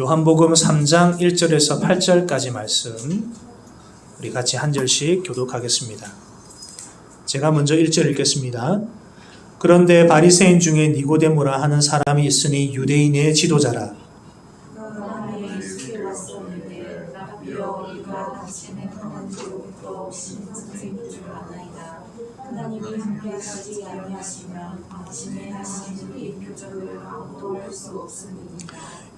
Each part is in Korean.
요한복음 3장 1절에서 8절까지 말씀 우리 같이 한 절씩 교독하겠습니다. 제가 먼저 1절 읽겠습니다. 그런데 바리새인 중에 니고데모라 하는 사람이 있으니 유대인의 지도자라.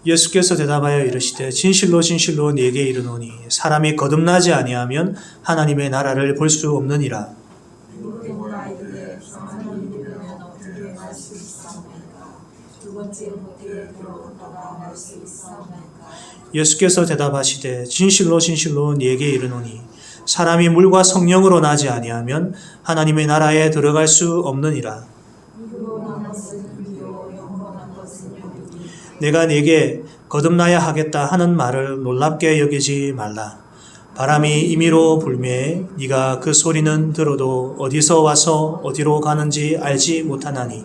예수께서 대답하여 이르시되 진실로 진실로 네게 이르노니 사람이 거듭나지 아니하면 하나님의 나라를 볼 수 없느니라. 예수께서 대답하시되 진실로 진실로 네게 이르노니 사람이 물과 성령으로 나지 아니하면 하나님의 나라에 들어갈 수 없느니라. 내가 네게 거듭나야 하겠다 하는 말을 놀랍게 여기지 말라. 바람이 임의로 불매 네가 그 소리는 들어도 어디서 와서 어디로 가는지 알지 못하나니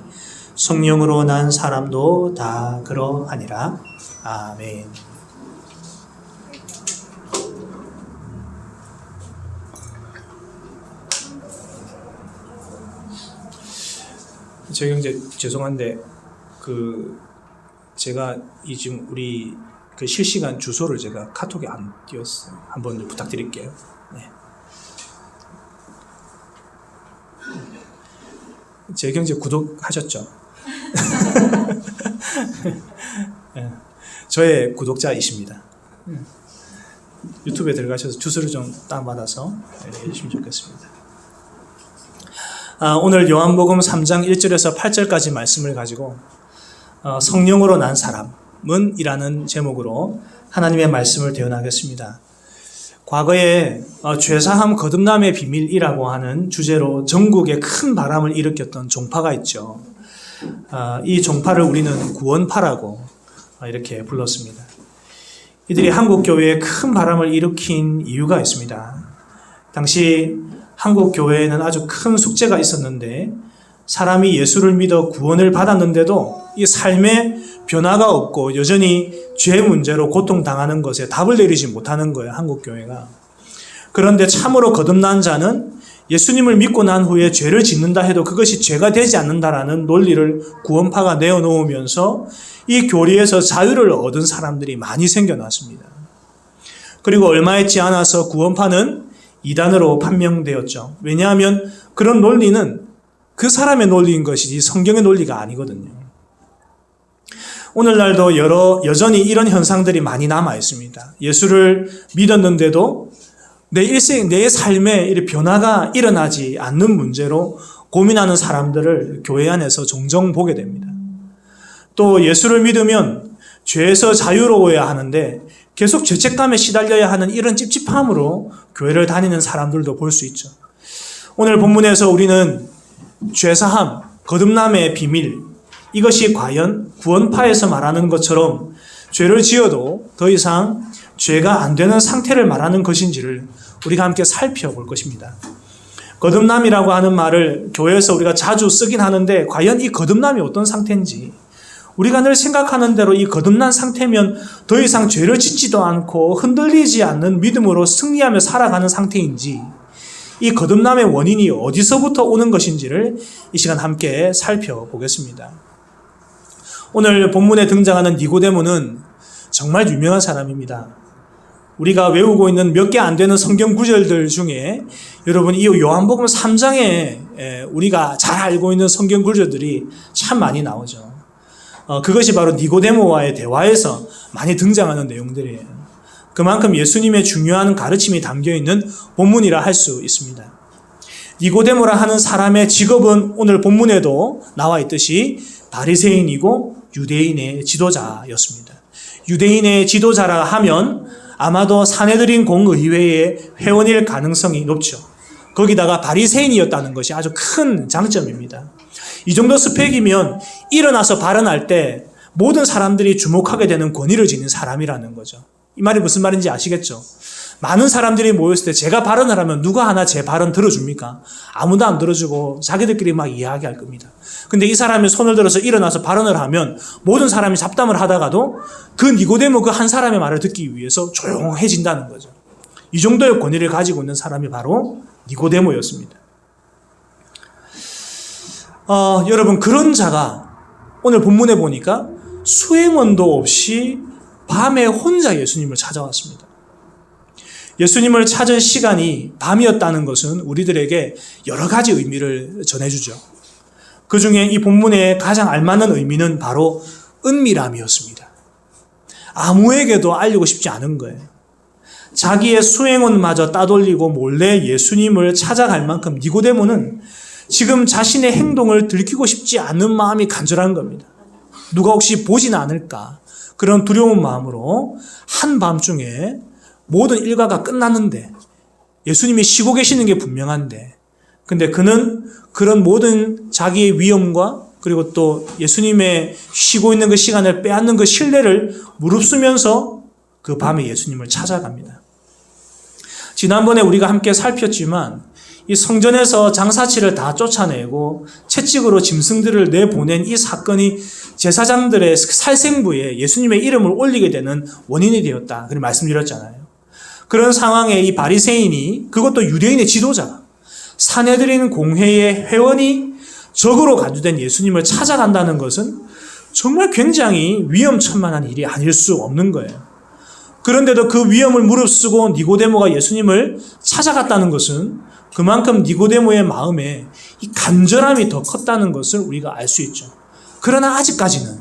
성령으로 난 사람도 다 그러하니라. 아멘. 저희 형제 죄송한데 제가 지금 우리 실시간 주소를 제가 카톡에 안 띄웠어요. 한번 부탁드릴게요. 네. 제 형제 구독하셨죠? 네. 저의 구독자이십니다. 유튜브에 들어가셔서 주소를 좀 다운받아서 해주시면 좋겠습니다. 오늘 요한복음 3장 1절에서 8절까지 말씀을 가지고 성령으로 난 사람은 이라는 제목으로 하나님의 말씀을 대언하겠습니다. 과거에 죄사함 거듭남의 비밀이라고 하는 주제로 전국에 큰 바람을 일으켰던 종파가 있죠. 이 종파를 우리는 구원파라고 이렇게 불렀습니다. 이들이 한국 교회에 큰 바람을 일으킨 이유가 있습니다. 당시 한국 교회에는 아주 큰 숙제가 있었는데 사람이 예수를 믿어 구원을 받았는데도 이 삶에 변화가 없고 여전히 죄 문제로 고통당하는 것에 답을 내리지 못하는 거예요, 한국 교회가. 그런데 참으로 거듭난 자는 예수님을 믿고 난 후에 죄를 짓는다 해도 그것이 죄가 되지 않는다라는 논리를 구원파가 내어놓으면서 이 교리에서 자유를 얻은 사람들이 많이 생겨났습니다. 그리고 얼마 있지 않아서 구원파는 이단으로 판명되었죠. 왜냐하면 그런 논리는 그 사람의 논리인 것이지 성경의 논리가 아니거든요. 오늘날도 여전히 이런 현상들이 많이 남아 있습니다. 예수를 믿었는데도 내 삶에 변화가 일어나지 않는 문제로 고민하는 사람들을 교회 안에서 종종 보게 됩니다. 또 예수를 믿으면 죄에서 자유로워야 하는데 계속 죄책감에 시달려야 하는 이런 찝찝함으로 교회를 다니는 사람들도 볼 수 있죠. 오늘 본문에서 우리는 죄사함, 거듭남의 비밀, 이것이 과연 구원파에서 말하는 것처럼 죄를 지어도 더 이상 죄가 안 되는 상태를 말하는 것인지를 우리가 함께 살펴볼 것입니다. 거듭남이라고 하는 말을 교회에서 우리가 자주 쓰긴 하는데 과연 이 거듭남이 어떤 상태인지, 우리가 늘 생각하는 대로 이 거듭난 상태면 더 이상 죄를 짓지도 않고 흔들리지 않는 믿음으로 승리하며 살아가는 상태인지, 이 거듭남의 원인이 어디서부터 오는 것인지를 이 시간 함께 살펴보겠습니다. 오늘 본문에 등장하는 니고데모는 정말 유명한 사람입니다. 우리가 외우고 있는 몇 개 안 되는 성경 구절들 중에 여러분 이 요한복음 3장에 우리가 잘 알고 있는 성경 구절들이 참 많이 나오죠. 그것이 바로 니고데모와의 대화에서 많이 등장하는 내용들이에요. 그만큼 예수님의 중요한 가르침이 담겨있는 본문이라 할 수 있습니다. 니고데모라 하는 사람의 직업은 오늘 본문에도 나와 있듯이 바리새인이고 유대인의 지도자였습니다. 유대인의 지도자라 하면 아마도 사내들인 공의회의 회원일 가능성이 높죠. 거기다가 바리새인이었다는 것이 아주 큰 장점입니다. 이 정도 스펙이면 일어나서 발언할 때 모든 사람들이 주목하게 되는 권위를 지닌 사람이라는 거죠. 이 말이 무슨 말인지 아시겠죠? 많은 사람들이 모였을 때 제가 발언을 하면 누가 하나 제 발언 들어줍니까? 아무도 안 들어주고 자기들끼리 막 이야기할 겁니다. 근데 이 사람이 손을 들어서 일어나서 발언을 하면 모든 사람이 잡담을 하다가도 그 니고데모 그 한 사람의 말을 듣기 위해서 조용해진다는 거죠. 이 정도의 권위를 가지고 있는 사람이 바로 니고데모였습니다. 여러분, 그런 자가 오늘 본문에 보니까 수행원도 없이 밤에 혼자 예수님을 찾아왔습니다. 예수님을 찾은 시간이 밤이었다는 것은 우리들에게 여러 가지 의미를 전해주죠. 그 중에 이 본문에 가장 알맞는 의미는 바로 은밀함이었습니다. 아무에게도 알리고 싶지 않은 거예요. 자기의 수행원마저 따돌리고 몰래 예수님을 찾아갈 만큼 니고데모는 지금 자신의 행동을 들키고 싶지 않은 마음이 간절한 겁니다. 누가 혹시 보진 않을까? 그런 두려운 마음으로 한밤중에 모든 일과가 끝났는데 예수님이 쉬고 계시는 게 분명한데 근데 그는 그런 모든 자기의 위험과 그리고 또 예수님의 쉬고 있는 그 시간을 빼앗는 그 신뢰를 무릅쓰면서 그 밤에 예수님을 찾아갑니다. 지난번에 우리가 함께 살폈지만 이 성전에서 장사치를 다 쫓아내고 채찍으로 짐승들을 내보낸 이 사건이 제사장들의 살생부에 예수님의 이름을 올리게 되는 원인이 되었다. 그렇게 말씀드렸잖아요. 그런 상황에 이 바리새인이 그것도 유대인의 지도자 산헤드린 공회의 회원이 적으로 간주된 예수님을 찾아간다는 것은 정말 굉장히 위험천만한 일이 아닐 수 없는 거예요. 그런데도 그 위험을 무릅쓰고 니고데모가 예수님을 찾아갔다는 것은 그만큼 니고데모의 마음에 이 간절함이 더 컸다는 것을 우리가 알 수 있죠. 그러나 아직까지는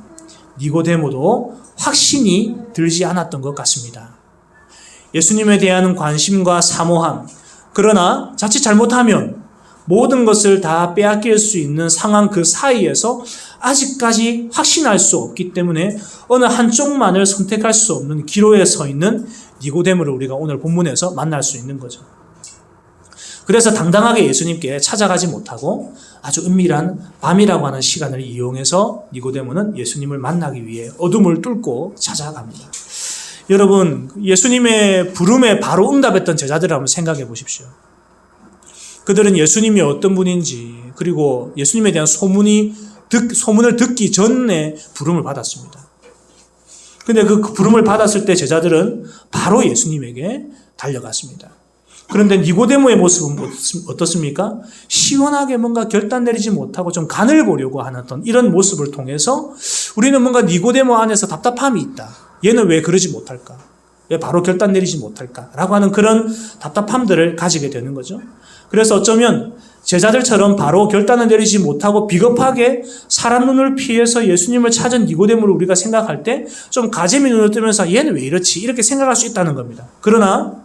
니고데모도 확신이 들지 않았던 것 같습니다. 예수님에 대한 관심과 사모함, 그러나 자칫 잘못하면 모든 것을 다 빼앗길 수 있는 상황 그 사이에서 아직까지 확신할 수 없기 때문에 어느 한쪽만을 선택할 수 없는 기로에 서 있는 니고데모를 우리가 오늘 본문에서 만날 수 있는 거죠. 그래서 당당하게 예수님께 찾아가지 못하고 아주 은밀한 밤이라고 하는 시간을 이용해서 니고데모는 예수님을 만나기 위해 어둠을 뚫고 찾아갑니다. 여러분, 예수님의 부름에 바로 응답했던 제자들을 한번 생각해 보십시오. 그들은 예수님이 어떤 분인지 그리고 예수님에 대한 소문을 듣기 전에 부름을 받았습니다. 근데 그 부름을 받았을 때 제자들은 바로 예수님에게 달려갔습니다. 그런데 니고데모의 모습은 어떻습니까? 시원하게 뭔가 결단 내리지 못하고 좀 간을 보려고 하는 어떤 이런 모습을 통해서 우리는 뭔가 니고데모 안에서 답답함이 있다. 얘는 왜 그러지 못할까? 왜 바로 결단 내리지 못할까? 라고 하는 그런 답답함들을 가지게 되는 거죠. 그래서 어쩌면 제자들처럼 바로 결단을 내리지 못하고 비겁하게 사람 눈을 피해서 예수님을 찾은 니고데모를 우리가 생각할 때 좀 가재미 눈을 뜨면서 얘는 왜 이렇지? 이렇게 생각할 수 있다는 겁니다. 그러나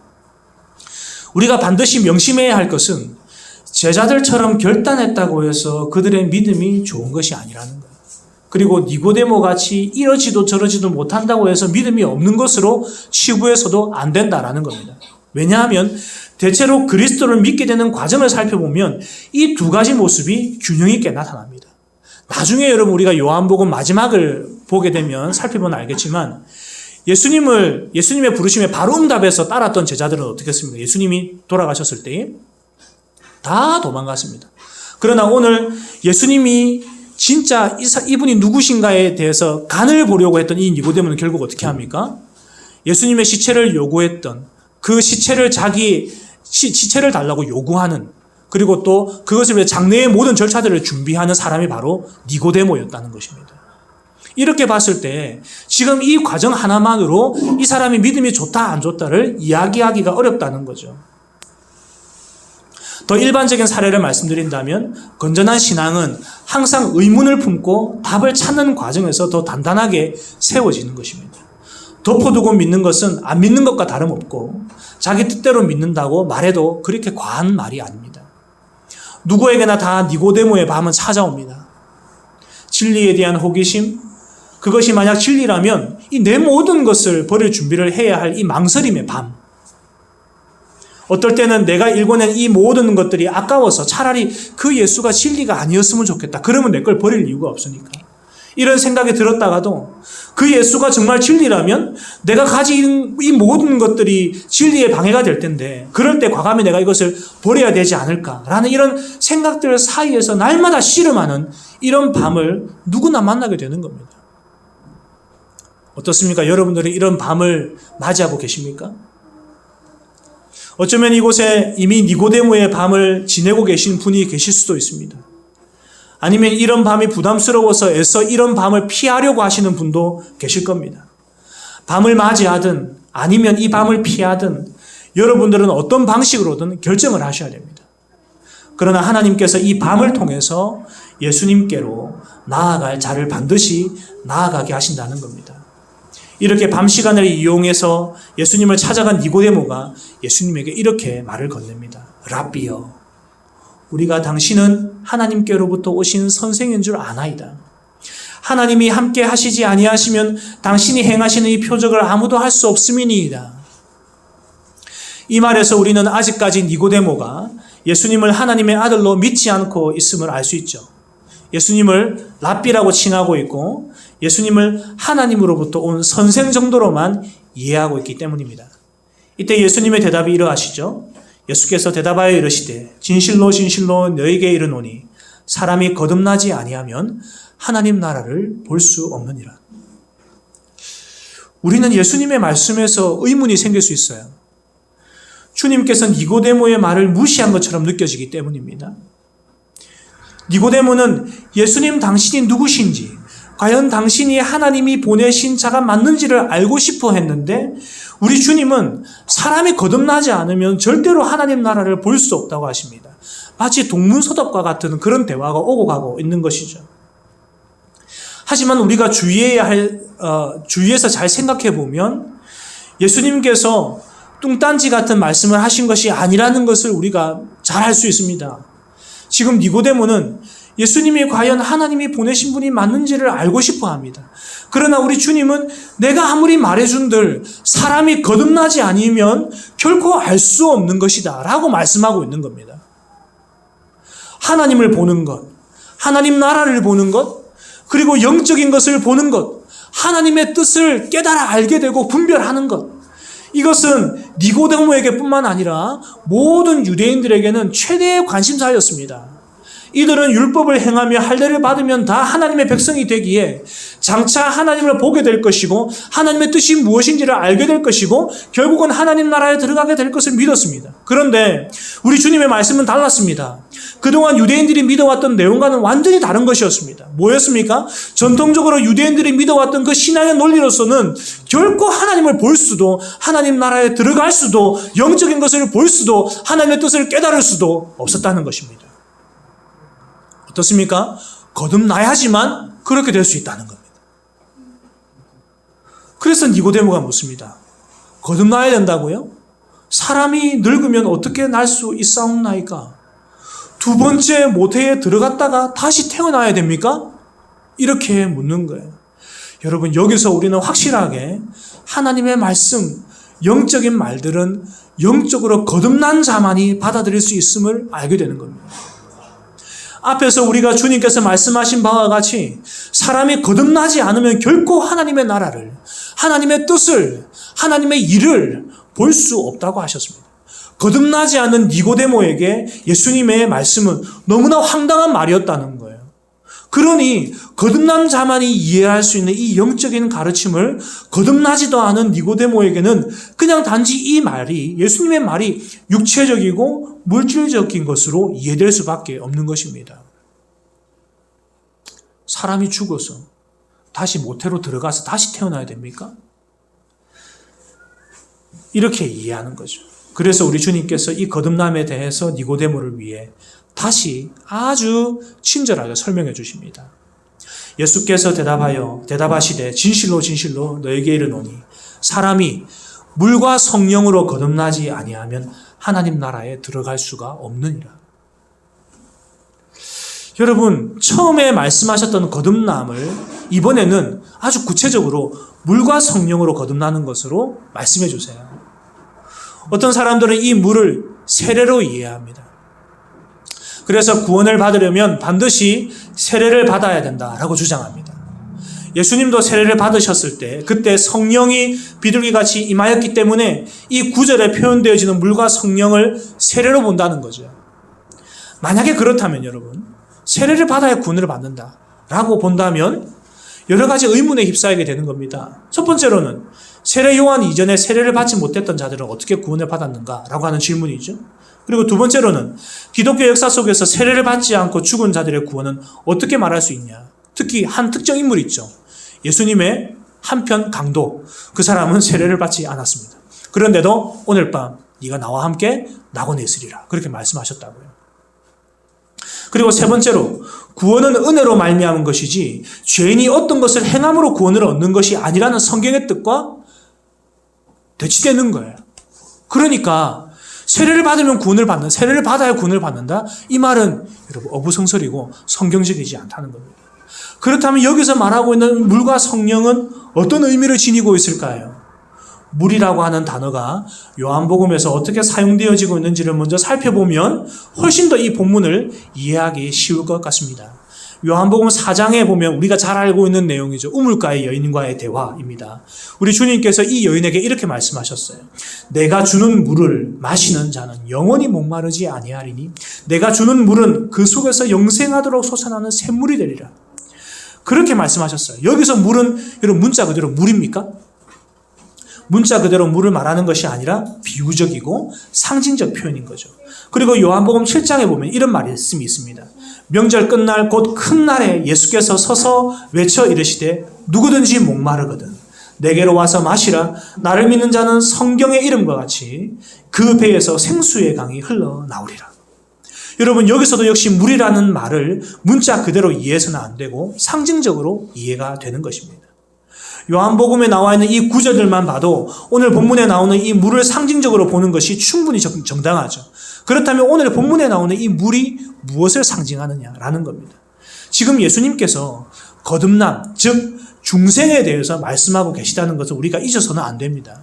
우리가 반드시 명심해야 할 것은 제자들처럼 결단했다고 해서 그들의 믿음이 좋은 것이 아니라는 거예요. 그리고 니고데모 같이 이러지도 저러지도 못한다고 해서 믿음이 없는 것으로 치부해서도 안 된다라는 겁니다. 왜냐하면 대체로 그리스도를 믿게 되는 과정을 살펴보면 이 두 가지 모습이 균형 있게 나타납니다. 나중에 여러분 우리가 요한복음 마지막을 보게 되면 살펴보면 알겠지만 예수님의 부르심에 바로 응답해서 따랐던 제자들은 어떻게 했습니까? 예수님이 돌아가셨을 때 다 도망갔습니다. 그러나 오늘 예수님이 진짜 이분이 누구신가에 대해서 간을 보려고 했던 이 니고데모는 결국 어떻게 합니까? 예수님의 시체를 요구했던 그 시체를 시체를 달라고 요구하는 그리고 또 그것을 위해 장례의 모든 절차들을 준비하는 사람이 바로 니고데모였다는 것입니다. 이렇게 봤을 때 지금 이 과정 하나만으로 이 사람이 믿음이 좋다 안 좋다를 이야기하기가 어렵다는 거죠. 더 일반적인 사례를 말씀드린다면 건전한 신앙은 항상 의문을 품고 답을 찾는 과정에서 더 단단하게 세워지는 것입니다. 덮어두고 믿는 것은 안 믿는 것과 다름없고 자기 뜻대로 믿는다고 말해도 그렇게 과한 말이 아닙니다. 누구에게나 다 니고데모의 밤은 찾아옵니다. 진리에 대한 호기심, 그것이 만약 진리라면 이 내 모든 것을 버릴 준비를 해야 할 이 망설임의 밤. 어떨 때는 내가 일궈낸 이 모든 것들이 아까워서 차라리 그 예수가 진리가 아니었으면 좋겠다. 그러면 내 걸 버릴 이유가 없으니까. 이런 생각이 들었다가도 그 예수가 정말 진리라면 내가 가진 이 모든 것들이 진리에 방해가 될 텐데 그럴 때 과감히 내가 이것을 버려야 되지 않을까라는 이런 생각들 사이에서 날마다 씨름하는 이런 밤을 누구나 만나게 되는 겁니다. 어떻습니까? 여러분들이 이런 밤을 맞이하고 계십니까? 어쩌면 이곳에 이미 니고데모의 밤을 지내고 계신 분이 계실 수도 있습니다. 아니면 이런 밤이 부담스러워서 애써 이런 밤을 피하려고 하시는 분도 계실 겁니다. 밤을 맞이하든 아니면 이 밤을 피하든 여러분들은 어떤 방식으로든 결정을 하셔야 됩니다. 그러나 하나님께서 이 밤을 통해서 예수님께로 나아갈 자를 반드시 나아가게 하신다는 겁니다. 이렇게 밤 시간을 이용해서 예수님을 찾아간 니고데모가 예수님에게 이렇게 말을 건넵니다. 랍비여, 우리가 당신은 하나님께로부터 오신 선생인 줄 아나이다. 하나님이 함께 하시지 아니하시면 당신이 행하시는 이 표적을 아무도 할 수 없음이니이다. 이 말에서 우리는 아직까지 니고데모가 예수님을 하나님의 아들로 믿지 않고 있음을 알 수 있죠. 예수님을 랍비라고 칭하고 있고 예수님을 하나님으로부터 온 선생 정도로만 이해하고 있기 때문입니다. 이때 예수님의 대답이 이러하시죠. 예수께서 대답하여 이르시되 진실로 진실로 너에게 이르노니 사람이 거듭나지 아니하면 하나님 나라를 볼 수 없느니라. 우리는 예수님의 말씀에서 의문이 생길 수 있어요. 주님께서 니고데모의 말을 무시한 것처럼 느껴지기 때문입니다. 니고데모는 예수님 당신이 누구신지, 과연 당신이 하나님이 보내신 자가 맞는지를 알고 싶어 했는데 우리 주님은 사람이 거듭나지 않으면 절대로 하나님 나라를 볼 수 없다고 하십니다. 마치 동문서답과 같은 그런 대화가 오고 가고 있는 것이죠. 하지만 우리가 주위에서 잘 생각해 보면 예수님께서 뚱딴지 같은 말씀을 하신 것이 아니라는 것을 우리가 잘 알 수 있습니다. 지금 니고데모는 예수님이 과연 하나님이 보내신 분이 맞는지를 알고 싶어 합니다. 그러나 우리 주님은 내가 아무리 말해준들 사람이 거듭나지 않으면 결코 알 수 없는 것이다 라고 말씀하고 있는 겁니다. 하나님을 보는 것, 하나님 나라를 보는 것, 그리고 영적인 것을 보는 것, 하나님의 뜻을 깨달아 알게 되고 분별하는 것, 이것은 니고데모에게 뿐만 아니라 모든 유대인들에게는 최대의 관심사였습니다. 이들은 율법을 행하며 할례를 받으면 다 하나님의 백성이 되기에 장차 하나님을 보게 될 것이고 하나님의 뜻이 무엇인지를 알게 될 것이고 결국은 하나님 나라에 들어가게 될 것을 믿었습니다. 그런데 우리 주님의 말씀은 달랐습니다. 그동안 유대인들이 믿어왔던 내용과는 완전히 다른 것이었습니다. 뭐였습니까? 전통적으로 유대인들이 믿어왔던 그 신앙의 논리로서는 결코 하나님을 볼 수도, 하나님 나라에 들어갈 수도, 영적인 것을 볼 수도, 하나님의 뜻을 깨달을 수도 없었다는 것입니다. 어떻습니까? 거듭나야지만 그렇게 될 수 있다는 겁니다. 그래서 니고데모가 묻습니다. 거듭나야 된다고요? 사람이 늙으면 어떻게 날 수 있사옵나이까? 두 번째 모태에 들어갔다가 다시 태어나야 됩니까? 이렇게 묻는 거예요. 여러분, 여기서 우리는 확실하게 하나님의 말씀, 영적인 말들은 영적으로 거듭난 자만이 받아들일 수 있음을 알게 되는 겁니다. 앞에서 우리가 주님께서 말씀하신 바와 같이 사람이 거듭나지 않으면 결코 하나님의 나라를, 하나님의 뜻을, 하나님의 일을 볼 수 없다고 하셨습니다. 거듭나지 않는 니고데모에게 예수님의 말씀은 너무나 황당한 말이었다는 거예요. 그러니 거듭난 자만이 이해할 수 있는 이 영적인 가르침을 거듭나지도 않은 니고데모에게는 그냥 단지 이 말이, 예수님의 말이 육체적이고 물질적인 것으로 이해될 수밖에 없는 것입니다. 사람이 죽어서 다시 모태로 들어가서 다시 태어나야 됩니까? 이렇게 이해하는 거죠. 그래서 우리 주님께서 이 거듭남에 대해서 니고데모를 위해 다시 아주 친절하게 설명해 주십니다. 예수께서 대답하시되 진실로 진실로 너에게 이르노니 사람이 물과 성령으로 거듭나지 아니하면 하나님 나라에 들어갈 수가 없느니라. 여러분, 처음에 말씀하셨던 거듭남을 이번에는 아주 구체적으로 물과 성령으로 거듭나는 것으로 말씀해 주세요. 어떤 사람들은 이 물을 세례로 이해합니다. 그래서 구원을 받으려면 반드시 세례를 받아야 된다라고 주장합니다. 예수님도 세례를 받으셨을 때 그때 성령이 비둘기같이 임하였기 때문에 이 9절에 표현되어지는 물과 성령을 세례로 본다는 거죠. 만약에 그렇다면 여러분, 세례를 받아야 구원을 받는다 라고 본다면 여러 가지 의문에 휩싸이게 되는 겁니다. 첫 번째로는 세례 요한 이전에 세례를 받지 못했던 자들은 어떻게 구원을 받았는가 라고 하는 질문이죠. 그리고 두 번째로는 기독교 역사 속에서 세례를 받지 않고 죽은 자들의 구원은 어떻게 말할 수 있냐. 특히 한 특정 인물 있죠. 예수님의 한편 강도. 그 사람은 세례를 받지 않았습니다. 그런데도 오늘 밤 네가 나와 함께 낙원에 있으리라. 그렇게 말씀하셨다고요. 그리고 세 번째로 구원은 은혜로 말미암은 것이지 죄인이 어떤 것을 행함으로 구원을 얻는 것이 아니라는 성경의 뜻과 대치되는 거예요. 그러니까 세례를 받으면 구원을 받는, 세례를 받아야 구원을 받는다? 이 말은 여러분 어부성설이고 성경적이지 않다는 겁니다. 그렇다면 여기서 말하고 있는 물과 성령은 어떤 의미를 지니고 있을까요? 물이라고 하는 단어가 요한복음에서 어떻게 사용되어지고 있는지를 먼저 살펴보면 훨씬 더 이 본문을 이해하기 쉬울 것 같습니다. 요한복음 4장에 보면 우리가 잘 알고 있는 내용이죠. 우물가의 여인과의 대화입니다. 우리 주님께서 이 여인에게 이렇게 말씀하셨어요. 내가 주는 물을 마시는 자는 영원히 목마르지 아니하리니 내가 주는 물은 그 속에서 영생하도록 솟아나는 샘물이 되리라. 그렇게 말씀하셨어요. 여기서 물은 여러분 문자 그대로 물입니까? 문자 그대로 물을 말하는 것이 아니라 비유적이고 상징적 표현인 거죠. 그리고 요한복음 7장에 보면 이런 말씀이 있습니다. 명절 끝날 곧 큰 날에 예수께서 서서 외쳐 이르시되 누구든지 목마르거든 내게로 와서 마시라. 나를 믿는 자는 성경의 이름과 같이 그 배에서 생수의 강이 흘러나오리라. 여러분 여기서도 역시 물이라는 말을 문자 그대로 이해해서는 안 되고 상징적으로 이해가 되는 것입니다. 요한복음에 나와 있는 이 구절들만 봐도 오늘 본문에 나오는 이 물을 상징적으로 보는 것이 충분히 정당하죠. 그렇다면 오늘 본문에 나오는 이 물이 무엇을 상징하느냐라는 겁니다. 지금 예수님께서 거듭남, 즉 중생에 대해서 말씀하고 계시다는 것을 우리가 잊어서는 안 됩니다.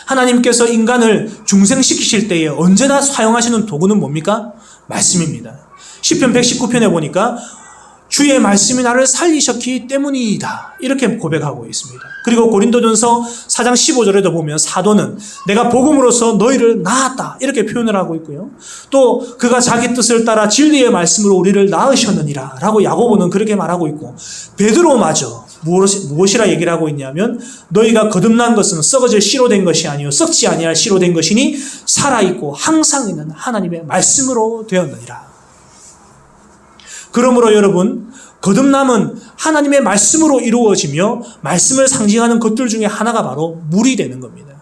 하나님께서 인간을 중생시키실 때에 언제나 사용하시는 도구는 뭡니까? 말씀입니다. 시편 119편에 보니까 주의 말씀이 나를 살리셨기 때문이다. 이렇게 고백하고 있습니다. 그리고 고린도전서 4장 15절에도 보면 사도는 내가 복음으로써 너희를 낳았다. 이렇게 표현을 하고 있고요. 또 그가 자기 뜻을 따라 진리의 말씀으로 우리를 낳으셨느니라. 라고 야고보는 그렇게 말하고 있고 베드로마저 무엇이라 얘기를 하고 있냐면 너희가 거듭난 것은 썩어질 씨로 된 것이 아니요 썩지 아니할 씨로 된 것이니 살아있고 항상 있는 하나님의 말씀으로 되었느니라. 그러므로 여러분 거듭남은 하나님의 말씀으로 이루어지며 말씀을 상징하는 것들 중에 하나가 바로 물이 되는 겁니다.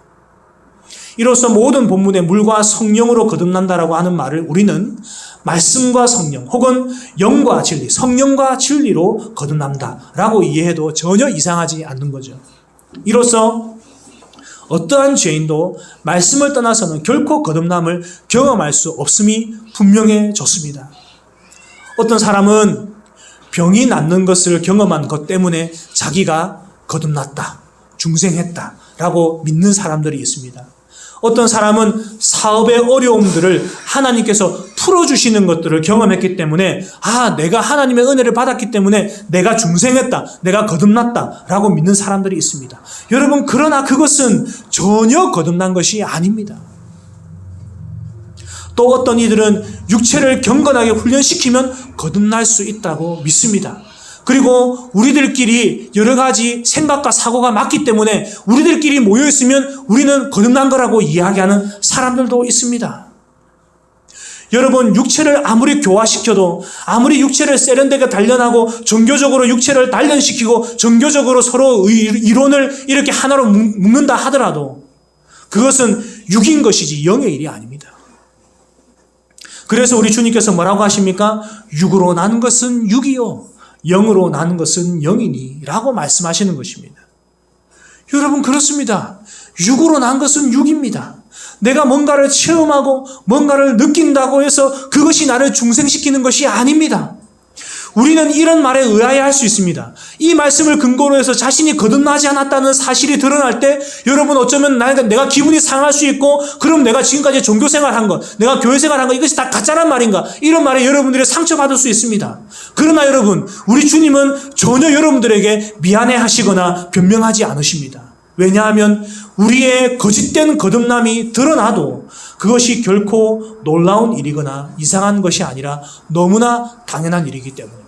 이로써 모든 본문에 물과 성령으로 거듭난다라고 하는 말을 우리는 말씀과 성령 혹은 영과 진리, 성령과 진리로 거듭난다라고 이해해도 전혀 이상하지 않는 거죠. 이로써 어떠한 죄인도 말씀을 떠나서는 결코 거듭남을 경험할 수 없음이 분명해졌습니다. 어떤 사람은 병이 낫는 것을 경험한 것 때문에 자기가 거듭났다, 중생했다 라고 믿는 사람들이 있습니다. 어떤 사람은 사업의 어려움들을 하나님께서 풀어주시는 것들을 경험했기 때문에 내가 하나님의 은혜를 받았기 때문에 내가 중생했다, 내가 거듭났다 라고 믿는 사람들이 있습니다. 여러분 그러나 그것은 전혀 거듭난 것이 아닙니다. 또 어떤 이들은 육체를 경건하게 훈련시키면 거듭날 수 있다고 믿습니다. 그리고 우리들끼리 여러 가지 생각과 사고가 맞기 때문에 우리들끼리 모여있으면 우리는 거듭난 거라고 이야기하는 사람들도 있습니다. 여러분 육체를 아무리 교화시켜도 아무리 육체를 세련되게 단련하고 종교적으로 육체를 단련시키고 종교적으로 서로 이론을 이렇게 하나로 묶는다 하더라도 그것은 육인 것이지 영의 일이 아닙니다. 그래서 우리 주님께서 뭐라고 하십니까? 육으로 난 것은 육이요 영으로 난 것은 영이니 라고 말씀하시는 것입니다. 여러분 그렇습니다. 육으로 난 것은 육입니다. 내가 뭔가를 체험하고 뭔가를 느낀다고 해서 그것이 나를 중생시키는 것이 아닙니다. 우리는 이런 말에 의아해 할 수 있습니다. 이 말씀을 근거로 해서 자신이 거듭나지 않았다는 사실이 드러날 때 여러분 어쩌면 내가 기분이 상할 수 있고 그럼 내가 지금까지 종교생활한 것, 내가 교회생활한 것 이것이 다 가짜란 말인가? 이런 말에 여러분들이 상처받을 수 있습니다. 그러나 여러분 우리 주님은 전혀 여러분들에게 미안해 하시거나 변명하지 않으십니다. 왜냐하면 우리의 거짓된 거듭남이 드러나도 그것이 결코 놀라운 일이거나 이상한 것이 아니라 너무나 당연한 일이기 때문입니다.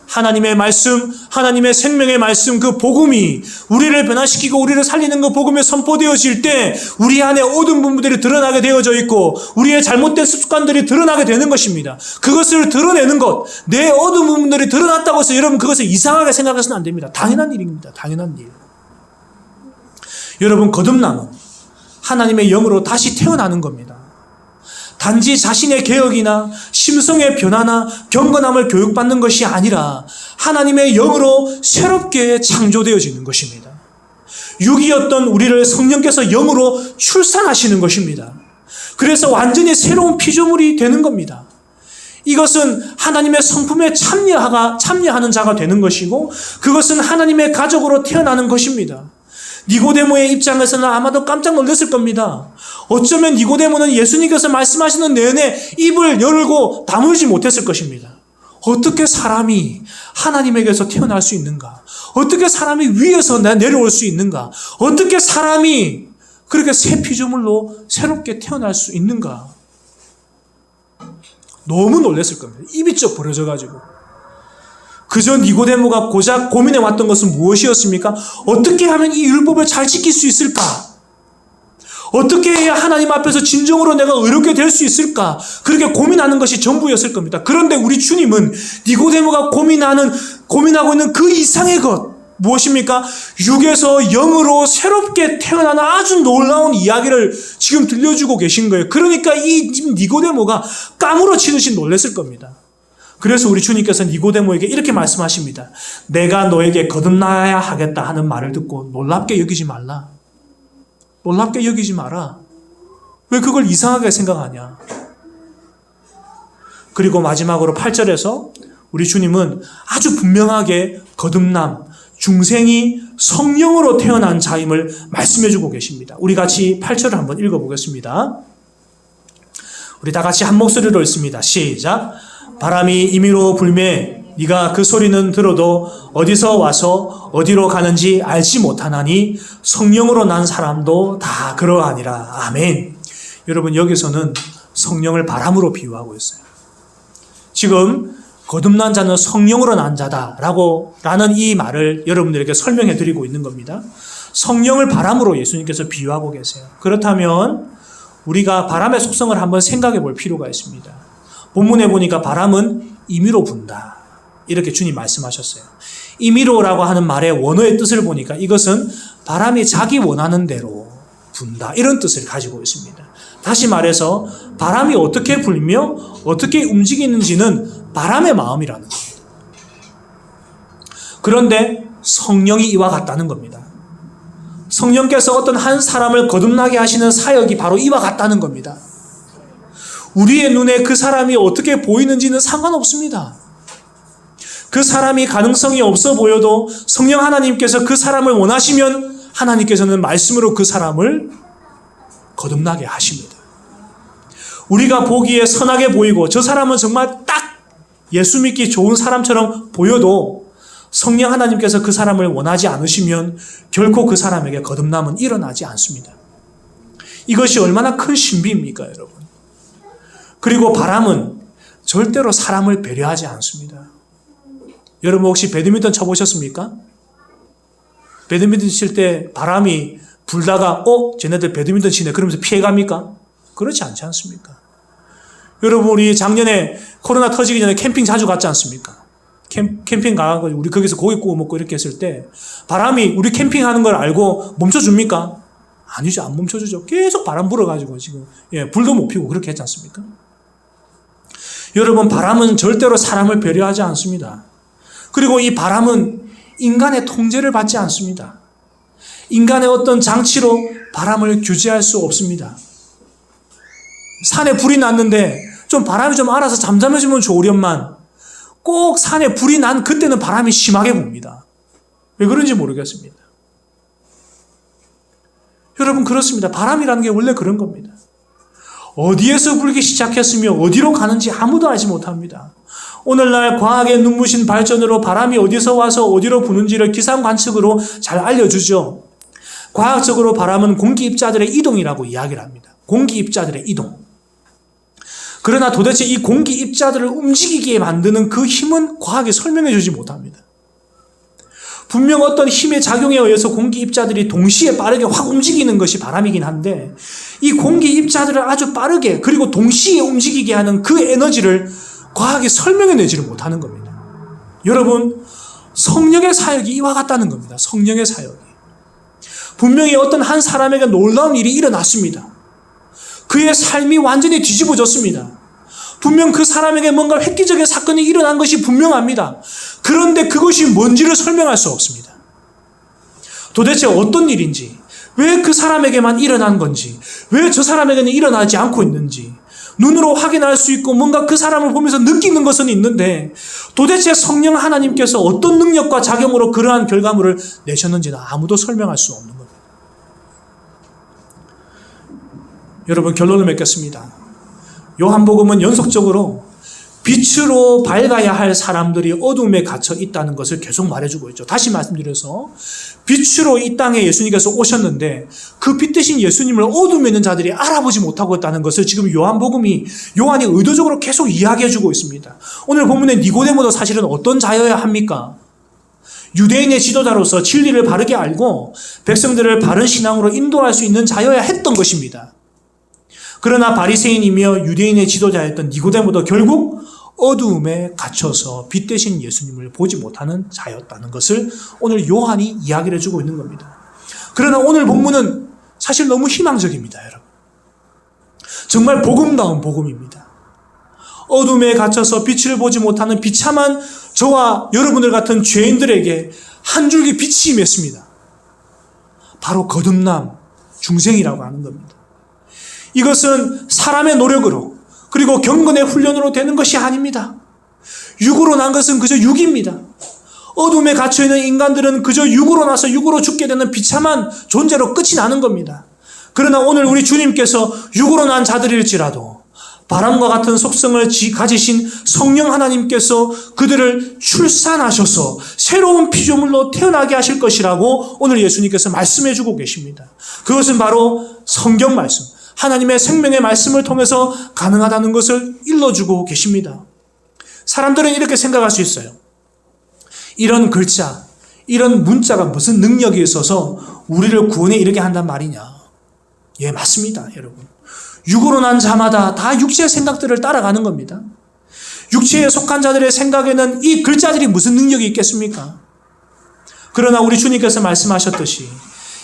하나님의 말씀, 하나님의 생명의 말씀, 그 복음이 우리를 변화시키고 우리를 살리는 그 복음이 선포되어질 때 우리 안에 어두운 부분들이 드러나게 되어져 있고 우리의 잘못된 습관들이 드러나게 되는 것입니다. 그것을 드러내는 것, 내 어두운 부분들이 드러났다고 해서 여러분 그것을 이상하게 생각해서는 안 됩니다. 당연한 일입니다. 당연한 일. 여러분 거듭남은 하나님의 영으로 다시 태어나는 겁니다. 단지 자신의 개혁이나 심성의 변화나 경건함을 교육받는 것이 아니라 하나님의 영으로 새롭게 창조되어지는 것입니다. 육이었던 우리를 성령께서 영으로 출산하시는 것입니다. 그래서 완전히 새로운 피조물이 되는 겁니다. 이것은 하나님의 성품에 참여하는 자가 되는 것이고 그것은 하나님의 가족으로 태어나는 것입니다. 니고데모의 입장에서는 아마도 깜짝 놀랐을 겁니다. 어쩌면 니고데모는 예수님께서 말씀하시는 내내 입을 열고 다물지 못했을 것입니다. 어떻게 사람이 하나님에게서 태어날 수 있는가? 어떻게 사람이 위에서 내려올 수 있는가? 어떻게 사람이 그렇게 새 피조물로 새롭게 태어날 수 있는가? 너무 놀랐을 겁니다. 입이 쩍 벌어져가지고. 그저 니고데모가 고작 고민해 왔던 것은 무엇이었습니까? 어떻게 하면 이 율법을 잘 지킬 수 있을까? 어떻게 해야 하나님 앞에서 진정으로 내가 의롭게 될 수 있을까? 그렇게 고민하는 것이 전부였을 겁니다. 그런데 우리 주님은 니고데모가 고민하고 있는 그 이상의 것, 무엇입니까? 육에서 영으로 새롭게 태어나는 아주 놀라운 이야기를 지금 들려주고 계신 거예요. 그러니까 이 니고데모가 까무러치듯이 놀랐을 겁니다. 그래서 우리 주님께서 니고데모에게 이렇게 말씀하십니다. 내가 너에게 거듭나야 하겠다 하는 말을 듣고 놀랍게 여기지 말라. 놀랍게 여기지 마라. 왜 그걸 이상하게 생각하냐? 그리고 마지막으로 8절에서 우리 주님은 아주 분명하게 거듭남, 중생이 성령으로 태어난 자임을 말씀해주고 계십니다. 우리 같이 8절을 한번 읽어보겠습니다. 우리 다 같이 한 목소리로 읽습니다. 시작. 바람이 임의로 불매 네가 그 소리는 들어도 어디서 와서 어디로 가는지 알지 못하나니 성령으로 난 사람도 다 그러하니라. 아멘. 여러분 여기서는 성령을 바람으로 비유하고 있어요. 지금 거듭난 자는 성령으로 난 자다라는 이 말을 여러분들에게 설명해 드리고 있는 겁니다. 성령을 바람으로 예수님께서 비유하고 계세요. 그렇다면 우리가 바람의 속성을 한번 생각해 볼 필요가 있습니다. 본문에 보니까 바람은 임의로 분다. 이렇게 주님 말씀하셨어요. 임의로라고 하는 말의 원어의 뜻을 보니까 이것은 바람이 자기 원하는 대로 분다. 이런 뜻을 가지고 있습니다. 다시 말해서 바람이 어떻게 불며 어떻게 움직이는지는 바람의 마음이라는 겁니다. 그런데 성령이 이와 같다는 겁니다. 성령께서 어떤 한 사람을 거듭나게 하시는 사역이 바로 이와 같다는 겁니다. 우리의 눈에 그 사람이 어떻게 보이는지는 상관없습니다. 그 사람이 가능성이 없어 보여도 성령 하나님께서 그 사람을 원하시면 하나님께서는 말씀으로 그 사람을 거듭나게 하십니다. 우리가 보기에 선하게 보이고 저 사람은 정말 딱 예수 믿기 좋은 사람처럼 보여도 성령 하나님께서 그 사람을 원하지 않으시면 결코 그 사람에게 거듭남은 일어나지 않습니다. 이것이 얼마나 큰 신비입니까, 여러분? 그리고 바람은 절대로 사람을 배려하지 않습니다. 여러분 혹시 배드민턴 쳐보셨습니까? 배드민턴 칠 때 바람이 불다가 쟤네들 배드민턴 치네 그러면서 피해갑니까? 그렇지 않지 않습니까? 여러분 우리 작년에 코로나 터지기 전에 캠핑 자주 갔지 않습니까? 캠핑 가가지고 우리 거기서 고기 구워 먹고 이렇게 했을 때 바람이 우리 캠핑하는 걸 알고 멈춰줍니까? 아니죠. 안 멈춰주죠. 계속 바람 불어가지고 지금 불도 못 피우고 그렇게 했지 않습니까? 여러분 바람은 절대로 사람을 배려하지 않습니다. 그리고 이 바람은 인간의 통제를 받지 않습니다. 인간의 어떤 장치로 바람을 규제할 수 없습니다. 산에 불이 났는데 좀 바람이 좀 알아서 잠잠해지면 좋으련만 꼭 산에 불이 난 그때는 바람이 심하게 붑니다. 왜 그런지 모르겠습니다. 여러분, 그렇습니다. 바람이라는 게 원래 그런 겁니다. 어디에서 불기 시작했으며 어디로 가는지 아무도 알지 못합니다. 오늘날 과학의 눈부신 발전으로 바람이 어디서 와서 어디로 부는지를 기상 관측으로 잘 알려주죠. 과학적으로 바람은 공기 입자들의 이동이라고 이야기를 합니다. 공기 입자들의 이동. 그러나 도대체 이 공기 입자들을 움직이게 만드는 그 힘은 과학이 설명해 주지 못합니다. 분명 어떤 힘의 작용에 의해서 공기 입자들이 동시에 빠르게 확 움직이는 것이 바람이긴 한데, 이 공기 입자들을 아주 빠르게 그리고 동시에 움직이게 하는 그 에너지를 과학이 설명해 내지를 못하는 겁니다. 여러분, 성령의 사역이 이와 같다는 겁니다. 성령의 사역이. 분명히 어떤 한 사람에게 놀라운 일이 일어났습니다. 그의 삶이 완전히 뒤집어졌습니다. 분명 그 사람에게 뭔가 획기적인 사건이 일어난 것이 분명합니다. 그런데 그것이 뭔지를 설명할 수 없습니다. 도대체 어떤 일인지, 왜 그 사람에게만 일어난 건지, 왜 저 사람에게는 일어나지 않고 있는지, 눈으로 확인할 수 있고 뭔가 그 사람을 보면서 느끼는 것은 있는데, 도대체 성령 하나님께서 어떤 능력과 작용으로 그러한 결과물을 내셨는지는 아무도 설명할 수 없는 겁니다. 여러분, 결론을 맺겠습니다. 요한복음은 연속적으로 빛으로 밝아야 할 사람들이 어둠에 갇혀 있다는 것을 계속 말해주고 있죠. 다시 말씀드려서, 빛으로 이 땅에 예수님께서 오셨는데 그 빛 대신 예수님을 어둠에 있는 자들이 알아보지 못하고 있다는 것을 지금 요한이 의도적으로 계속 이야기해주고 있습니다. 오늘 본문의 니고데모도 사실은 어떤 자여야 합니까? 유대인의 지도자로서 진리를 바르게 알고 백성들을 바른 신앙으로 인도할 수 있는 자여야 했던 것입니다. 그러나 바리새인이며 유대인의 지도자였던 니고데모도 결국 어두움에 갇혀서 빛 대신 예수님을 보지 못하는 자였다는 것을 오늘 요한이 이야기를 해주고 있는 겁니다. 그러나 오늘 본문은 사실 너무 희망적입니다, 여러분. 정말 복음다운 복음입니다. 어둠에 갇혀서 빛을 보지 못하는 비참한 저와 여러분들 같은 죄인들에게 한 줄기 빛이 임했습니다. 바로 거듭남, 중생이라고 하는 겁니다. 이것은 사람의 노력으로 그리고 경건의 훈련으로 되는 것이 아닙니다. 육으로 난 것은 그저 육입니다. 어둠에 갇혀있는 인간들은 그저 육으로 나서 육으로 죽게 되는 비참한 존재로 끝이 나는 겁니다. 그러나 오늘 우리 주님께서 육으로 난 자들일지라도 바람과 같은 속성을 가지신 성령 하나님께서 그들을 출산하셔서 새로운 피조물로 태어나게 하실 것이라고 오늘 예수님께서 말씀해 주고 계십니다. 그것은 바로 성경 말씀, 하나님의 생명의 말씀을 통해서 가능하다는 것을 일러주고 계십니다. 사람들은 이렇게 생각할 수 있어요. 이런 글자, 이런 문자가 무슨 능력이 있어서 우리를 구원에 이르게 한단 말이냐. 예, 맞습니다, 여러분. 육으로 난 자마다 다 육체의 생각들을 따라가는 겁니다. 육체에 속한 자들의 생각에는 이 글자들이 무슨 능력이 있겠습니까? 그러나 우리 주님께서 말씀하셨듯이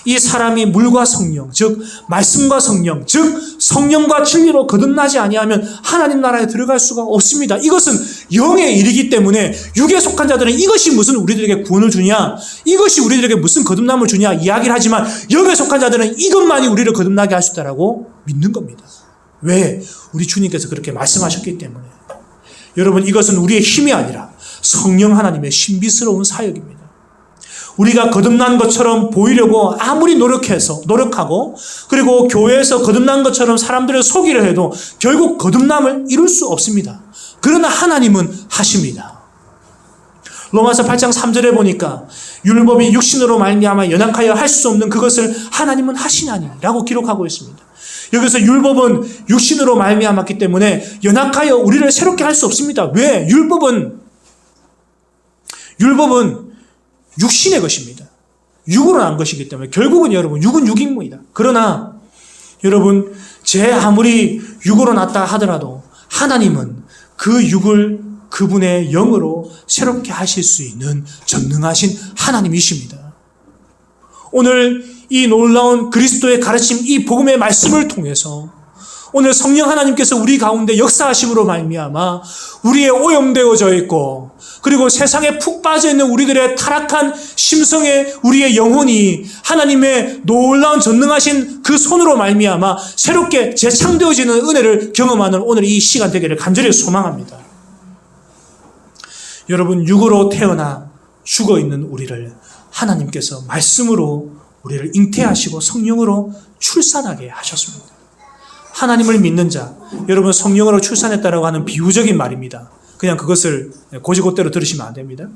이 사람이 물과 성령, 즉 말씀과 성령, 즉 성령과 진리로 거듭나지 아니하면 하나님 나라에 들어갈 수가 없습니다. 이것은 영의 일이기 때문에 육에 속한 자들은 이것이 무슨 우리들에게 구원을 주냐, 이것이 우리들에게 무슨 거듭남을 주냐 이야기를 하지만 영에 속한 자들은 이것만이 우리를 거듭나게 할 수 있다고 믿는 겁니다. 왜? 우리 주님께서 그렇게 말씀하셨기 때문에. 여러분, 이것은 우리의 힘이 아니라 성령 하나님의 신비스러운 사역입니다. 우리가 거듭난 것처럼 보이려고 아무리 노력하고 그리고 교회에서 거듭난 것처럼 사람들을 속이려 해도 결국 거듭남을 이룰 수 없습니다. 그러나 하나님은 하십니다. 로마서 8장 3절에 보니까 율법이 육신으로 말미암아 연약하여 할 수 없는 그것을 하나님은 하시나니라고 기록하고 있습니다. 여기서 율법은 육신으로 말미암았기 때문에 연약하여 우리를 새롭게 할 수 없습니다. 왜? 율법은 육신의 것입니다. 육으로 난 것이기 때문에 결국은 여러분 육은 육입니다. 그러나 여러분 제 아무리 육으로 났다 하더라도 하나님은 그 육을 그분의 영으로 새롭게 하실 수 있는 전능하신 하나님이십니다. 오늘 이 놀라운 그리스도의 가르침, 이 복음의 말씀을 통해서 오늘 성령 하나님께서 우리 가운데 역사하심으로 말미암아 우리의 오염되어져 있고 그리고 세상에 푹 빠져있는 우리들의 타락한 심성의 우리의 영혼이 하나님의 놀라운 전능하신 그 손으로 말미암아 새롭게 재창되어지는 은혜를 경험하는 오늘 이 시간 되기를 간절히 소망합니다. 여러분, 육으로 태어나 죽어있는 우리를 하나님께서 말씀으로 우리를 잉태하시고 성령으로 출산하게 하셨습니다. 하나님을 믿는 자, 여러분, 성령으로 출산했다라고 하는 비유적인 말입니다. 그냥 그것을 고지고대로 들으시면 안 됩니다.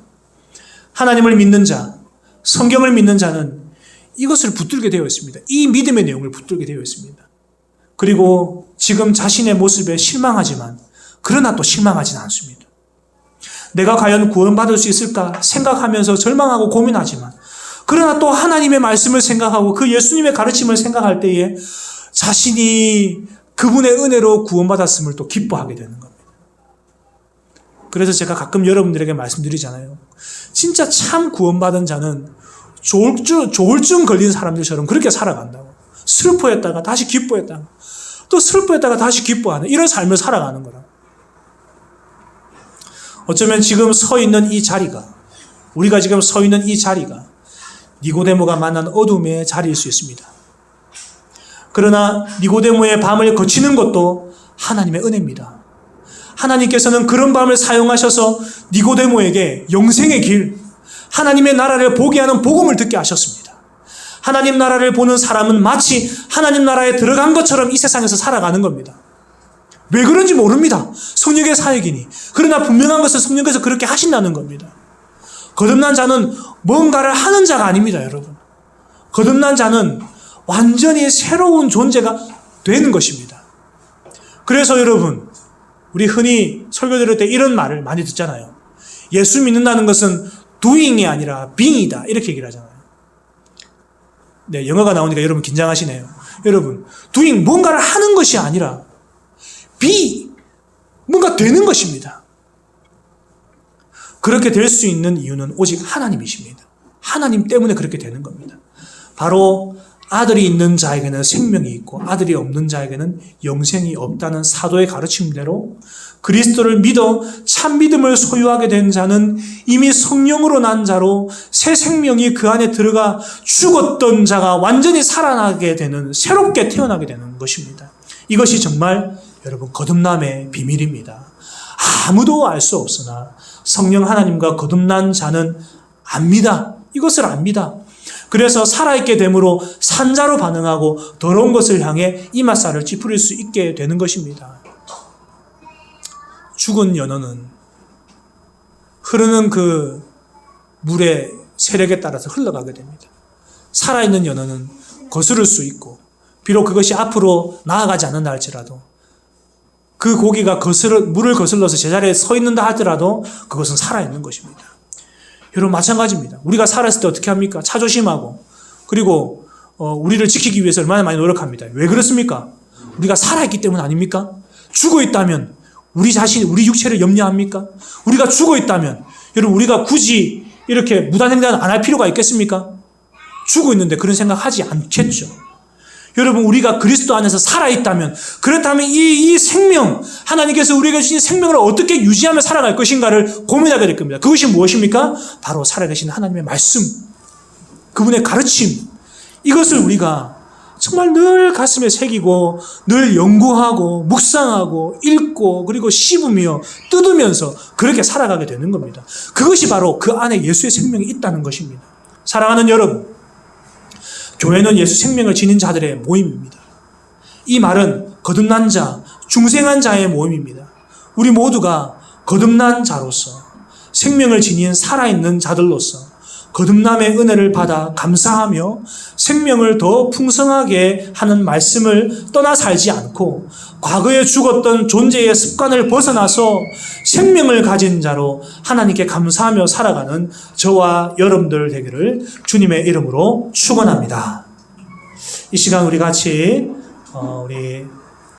하나님을 믿는 자, 성경을 믿는 자는 이것을 붙들게 되어 있습니다. 이 믿음의 내용을 붙들게 되어 있습니다. 그리고 지금 자신의 모습에 실망하지만 그러나 또 실망하지는 않습니다. 내가 과연 구원받을 수 있을까 생각하면서 절망하고 고민하지만 그러나 또 하나님의 말씀을 생각하고 그 예수님의 가르침을 생각할 때에 자신이 그분의 은혜로 구원받았음을 또 기뻐하게 되는 겁니다. 그래서 제가 가끔 여러분들에게 말씀드리잖아요. 진짜 참 구원받은 자는 조울증 걸린 사람들처럼 그렇게 살아간다고. 슬퍼했다가 다시 기뻐했다가 또 슬퍼했다가 다시 기뻐하는 이런 삶을 살아가는 거라. 어쩌면 지금 서 있는 이 자리가, 우리가 지금 서 있는 이 자리가 니고데모가 만난 어둠의 자리일 수 있습니다. 그러나 니고데모의 밤을 거치는 것도 하나님의 은혜입니다. 하나님께서는 그런 밤을 사용하셔서 니고데모에게 영생의 길, 하나님의 나라를 보게 하는 복음을 듣게 하셨습니다. 하나님 나라를 보는 사람은 마치 하나님 나라에 들어간 것처럼 이 세상에서 살아가는 겁니다. 왜 그런지 모릅니다. 성령의 사역이니. 그러나 분명한 것은 성령께서 그렇게 하신다는 겁니다. 거듭난 자는 뭔가를 하는 자가 아닙니다, 여러분. 거듭난 자는 완전히 새로운 존재가 되는 것입니다. 그래서 여러분, 우리 흔히 설교 들을 때 이런 말을 많이 듣잖아요. 예수 믿는다는 것은 doing이 아니라 being이다. 이렇게 얘기를 하잖아요. 네, 영어가 나오니까 여러분 긴장하시네요. 여러분, doing, 뭔가를 하는 것이 아니라 be, 뭔가 되는 것입니다. 그렇게 될 수 있는 이유는 오직 하나님이십니다. 하나님 때문에 그렇게 되는 겁니다. 바로 아들이 있는 자에게는 생명이 있고 아들이 없는 자에게는 영생이 없다는 사도의 가르침대로 그리스도를 믿어 참 믿음을 소유하게 된 자는 이미 성령으로 난 자로 새 생명이 그 안에 들어가 죽었던 자가 완전히 살아나게 되는, 새롭게 태어나게 되는 것입니다. 이것이 정말 여러분 거듭남의 비밀입니다. 아무도 알 수 없으나 성령 하나님과 거듭난 자는 압니다. 이것을 압니다. 그래서 살아있게 됨으로 산자로 반응하고 더러운 것을 향해 이맛살을 찌푸릴 수 있게 되는 것입니다. 죽은 연어는 흐르는 그 물의 세력에 따라서 흘러가게 됩니다. 살아있는 연어는 거스를 수 있고 비록 그것이 앞으로 나아가지 않는다 할지라도 그 고기가 물을 거슬러서 제자리에 서 있는다 하더라도 그것은 살아있는 것입니다. 여러분 마찬가지입니다. 우리가 살았을 때 어떻게 합니까? 차조심하고 그리고 우리를 지키기 위해서 얼마나 많이 노력합니다. 왜 그렇습니까? 우리가 살아있기 때문 아닙니까? 죽어있다면 우리 자신, 우리 육체를 염려합니까? 우리가 죽어있다면 여러분 우리가 굳이 이렇게 무단횡단 안 할 필요가 있겠습니까? 죽어있는데 그런 생각하지 않겠죠. 여러분 우리가 그리스도 안에서 살아있다면 그렇다면 이 생명, 하나님께서 우리에게 주신 생명을 어떻게 유지하며 살아갈 것인가를 고민하게 될 겁니다. 그것이 무엇입니까? 바로 살아계신 하나님의 말씀, 그분의 가르침, 이것을 우리가 정말 늘 가슴에 새기고 늘 연구하고 묵상하고 읽고 그리고 씹으며 뜯으면서 그렇게 살아가게 되는 겁니다. 그것이 바로 그 안에 예수의 생명이 있다는 것입니다. 사랑하는 여러분, 교회는 예수 생명을 지닌 자들의 모임입니다. 이 말은 거듭난 자, 중생한 자의 모임입니다. 우리 모두가 거듭난 자로서 생명을 지닌 살아있는 자들로서 거듭남의 은혜를 받아 감사하며 생명을 더 풍성하게 하는 말씀을 떠나 살지 않고 과거에 죽었던 존재의 습관을 벗어나서 생명을 가진 자로 하나님께 감사하며 살아가는 저와 여러분들 되기를 주님의 이름으로 축원합니다. 이 시간 우리 같이 우리